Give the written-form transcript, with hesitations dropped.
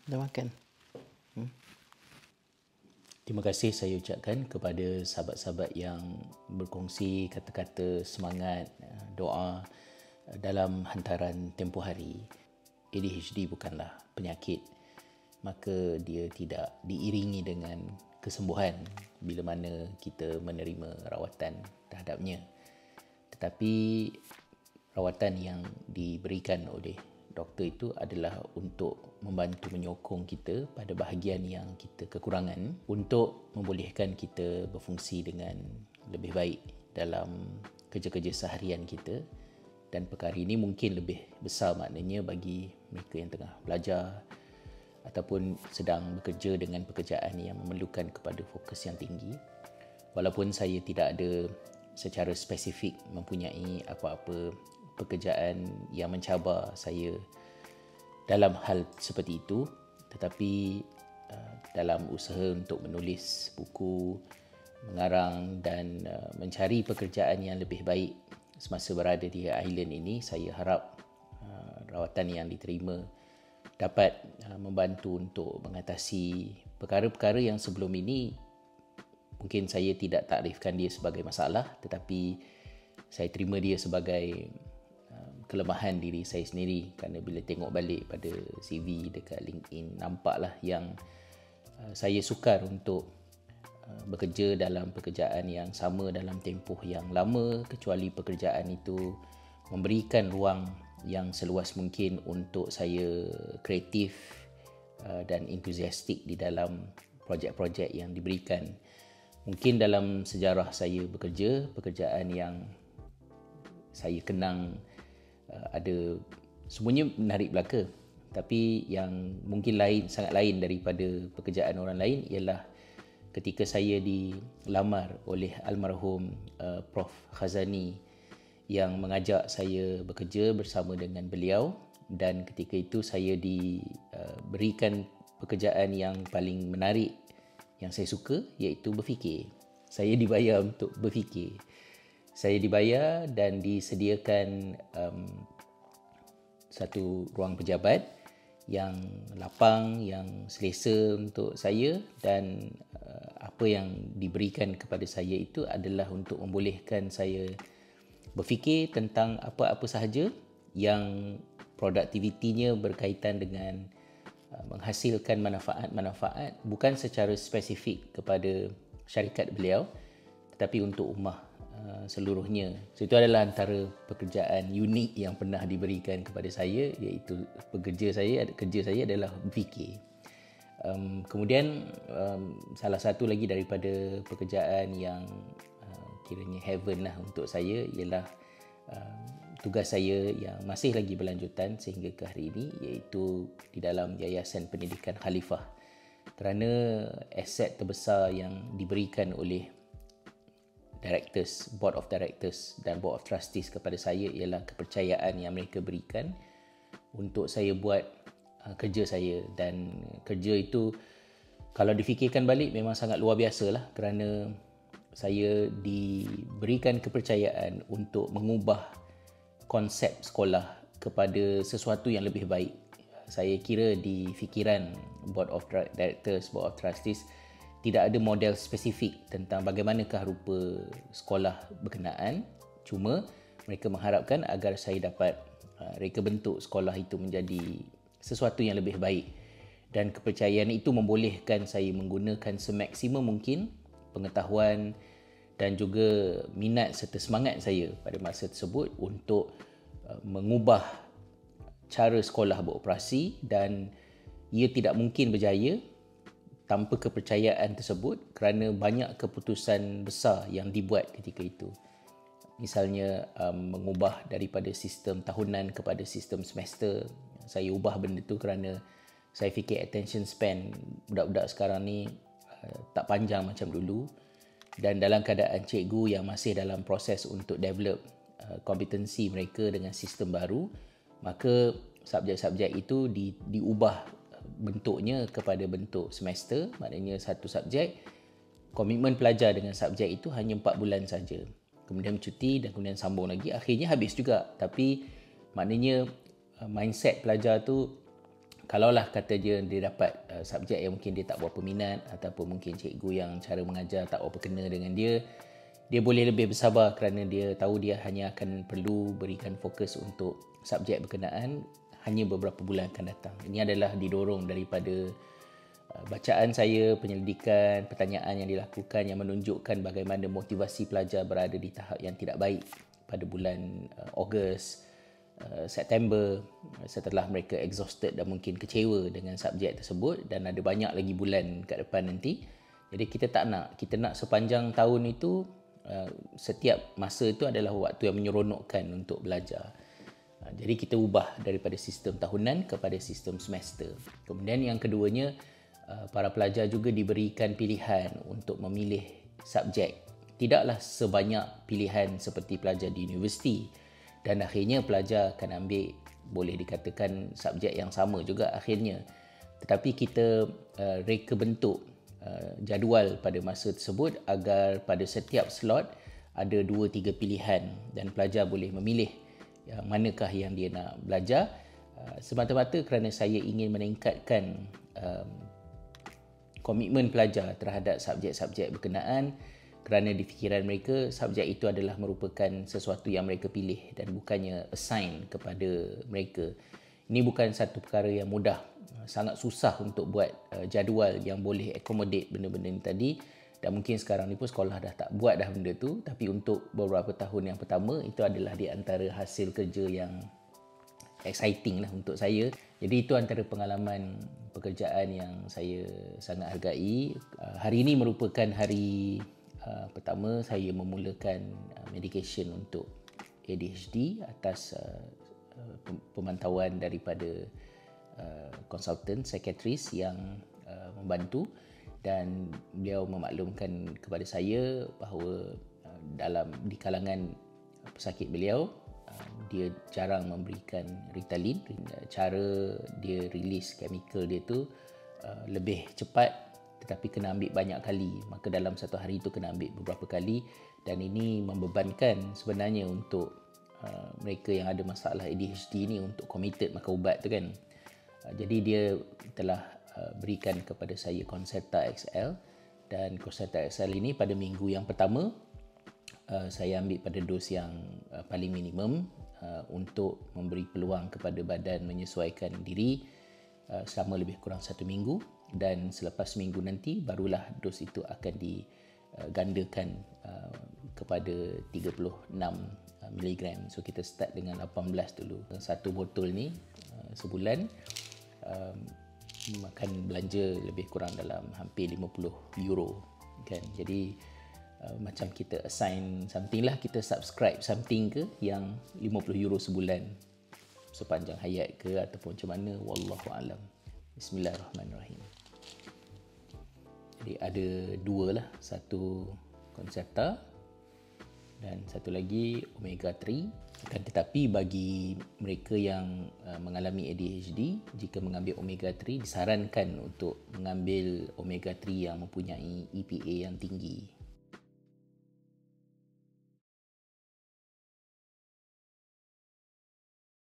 Dah makan? Terima kasih saya ucapkan kepada sahabat-sahabat yang berkongsi kata-kata semangat, doa dalam hantaran tempoh hari. ADHD bukanlah penyakit, maka dia tidak diiringi dengan kesembuhan bila mana kita menerima rawatan terhadapnya. Tetapi rawatan yang diberikan oleh doktor itu adalah untuk membantu menyokong kita pada bahagian yang kita kekurangan untuk membolehkan kita berfungsi dengan lebih baik dalam kerja-kerja seharian kita. Dan perkara ini mungkin lebih besar maknanya bagi mereka yang tengah belajar ataupun sedang bekerja dengan pekerjaan yang memerlukan kepada fokus yang tinggi. Walaupun saya tidak ada secara spesifik mempunyai apa-apa pekerjaan yang mencabar saya dalam hal seperti itu, tetapi dalam usaha untuk menulis buku, mengarang dan mencari pekerjaan yang lebih baik semasa berada di island ini, saya harap rawatan yang diterima dapat membantu untuk mengatasi perkara-perkara yang sebelum ini mungkin saya tidak takrifkan dia sebagai masalah, tetapi saya terima dia sebagai kelemahan diri saya sendiri, kerana bila tengok balik pada CV dekat LinkedIn, nampaklah yang saya sukar untuk bekerja dalam pekerjaan yang sama dalam tempoh yang lama, kecuali pekerjaan itu memberikan ruang yang seluas mungkin untuk saya kreatif dan entusiastik di dalam projek-projek yang diberikan. Mungkin dalam sejarah saya bekerja, pekerjaan yang saya kenang ada semuanya menarik belaka, tapi yang mungkin sangat lain daripada pekerjaan orang lain ialah ketika saya dilamar oleh almarhum Prof Khazani yang mengajak saya bekerja bersama dengan beliau, dan ketika itu saya diberikan pekerjaan yang paling menarik yang saya suka, iaitu berfikir. Saya dibayar untuk berfikir. Saya dibayar dan disediakan satu ruang pejabat yang lapang, yang selesa untuk saya, dan apa yang diberikan kepada saya itu adalah untuk membolehkan saya berfikir tentang apa-apa sahaja yang produktivitinya berkaitan dengan menghasilkan manfaat-manfaat bukan secara spesifik kepada syarikat beliau, tetapi untuk ummah seluruhnya. So, itu adalah antara pekerjaan unik yang pernah diberikan kepada saya, iaitu kerja saya adalah berfikir. Kemudian salah satu lagi daripada pekerjaan yang kiranya heaven lah untuk saya ialah tugas saya yang masih lagi berlanjutan sehingga ke hari ini, iaitu di dalam Yayasan Pendidikan Khalifah. Kerana aset terbesar yang diberikan oleh Board of Directors dan Board of Trustees kepada saya ialah kepercayaan yang mereka berikan untuk saya buat kerja saya. Dan kerja itu kalau difikirkan balik memang sangat luar biasa lah, kerana saya diberikan kepercayaan untuk mengubah konsep sekolah kepada sesuatu yang lebih baik. Saya kira di fikiran Board of Directors, Board of Trustees, tidak ada model spesifik tentang bagaimanakah rupa sekolah berkenaan. Cuma mereka mengharapkan agar saya dapat reka bentuk sekolah itu menjadi sesuatu yang lebih baik. Dan kepercayaan itu membolehkan saya menggunakan semaksimum mungkin pengetahuan dan juga minat serta semangat saya pada masa tersebut untuk mengubah cara sekolah beroperasi, dan ia tidak mungkin berjaya tanpa kepercayaan tersebut, kerana banyak keputusan besar yang dibuat ketika itu. Misalnya mengubah daripada sistem tahunan kepada sistem semester. Saya ubah benda tu kerana saya fikir attention span budak-budak sekarang ni tak panjang macam dulu, dan dalam keadaan cikgu yang masih dalam proses untuk develop kompetensi mereka dengan sistem baru, maka subjek-subjek itu diubah bentuknya kepada bentuk semester. Maknanya satu subjek, komitmen pelajar dengan subjek itu hanya 4 bulan saja, kemudian cuti dan kemudian sambung lagi, akhirnya habis juga. Tapi maknanya mindset pelajar tu kalaulah kata dia dapat subjek yang mungkin dia tak berapa minat, ataupun mungkin cikgu yang cara mengajar tak berapa kena dengan dia, dia boleh lebih bersabar kerana dia tahu dia hanya akan perlu berikan fokus untuk subjek berkenaan hanya beberapa bulan akan datang. Ini adalah didorong daripada bacaan saya, penyelidikan, pertanyaan yang dilakukan yang menunjukkan bagaimana motivasi pelajar berada di tahap yang tidak baik pada bulan Ogos, September, setelah mereka exhausted dan mungkin kecewa dengan subjek tersebut, dan ada banyak lagi bulan kat depan nanti. Jadi kita nak sepanjang tahun itu, setiap masa itu adalah waktu yang menyeronokkan untuk belajar. Jadi kita ubah daripada sistem tahunan kepada sistem semester. Kemudian yang keduanya, para pelajar juga diberikan pilihan untuk memilih subjek. Tidaklah sebanyak pilihan seperti pelajar di universiti, dan akhirnya pelajar akan ambil, boleh dikatakan, subjek yang sama juga akhirnya. Tetapi kita reka bentuk jadual pada masa tersebut agar pada setiap slot ada 2-3 pilihan dan pelajar boleh memilih manakah yang dia nak belajar, semata-mata kerana saya ingin meningkatkan komitmen pelajar terhadap subjek-subjek berkenaan, kerana di fikiran mereka subjek itu adalah merupakan sesuatu yang mereka pilih dan bukannya assign kepada mereka. Ini bukan satu perkara yang mudah, sangat susah untuk buat jadual yang boleh accommodate benda-benda ni tadi, dan mungkin sekarang ni pun sekolah dah tak buat dah benda tu, tapi untuk beberapa tahun yang pertama itu adalah di antara hasil kerja yang exciting lah untuk saya. Jadi itu antara pengalaman pekerjaan yang saya sangat hargai. Hari ini merupakan hari pertama saya memulakan medication untuk ADHD atas pemantauan daripada konsultan psikiatris yang membantu, dan beliau memaklumkan kepada saya bahawa di kalangan pesakit beliau, dia jarang memberikan Ritalin. Cara dia release chemical dia tu lebih cepat, tetapi kena ambil banyak kali. Maka dalam satu hari itu kena ambil beberapa kali, dan ini membebankan sebenarnya untuk mereka yang ada masalah ADHD ni untuk committed makan ubat tu kan. Jadi dia telah berikan kepada saya Concerta XL, dan Concerta XL ini pada minggu yang pertama saya ambil pada dos yang paling minimum untuk memberi peluang kepada badan menyesuaikan diri selama lebih kurang 1 minggu, dan selepas minggu nanti barulah dos itu akan digandakan kepada 36 mg. So kita start dengan 18 dulu. Satu botol ni sebulan makan belanja lebih kurang dalam hampir 50 euro kan. Jadi macam kita assign something lah, kita subscribe something ke yang 50 euro sebulan sepanjang hayat ke ataupun macam mana, wallahu alam. Bismillahirrahmanirrahim. Jadi ada dua lah, satu Concerta dan satu lagi Omega 3. Akan tetapi bagi mereka yang mengalami ADHD, jika mengambil Omega 3 disarankan untuk mengambil Omega 3 yang mempunyai EPA yang tinggi.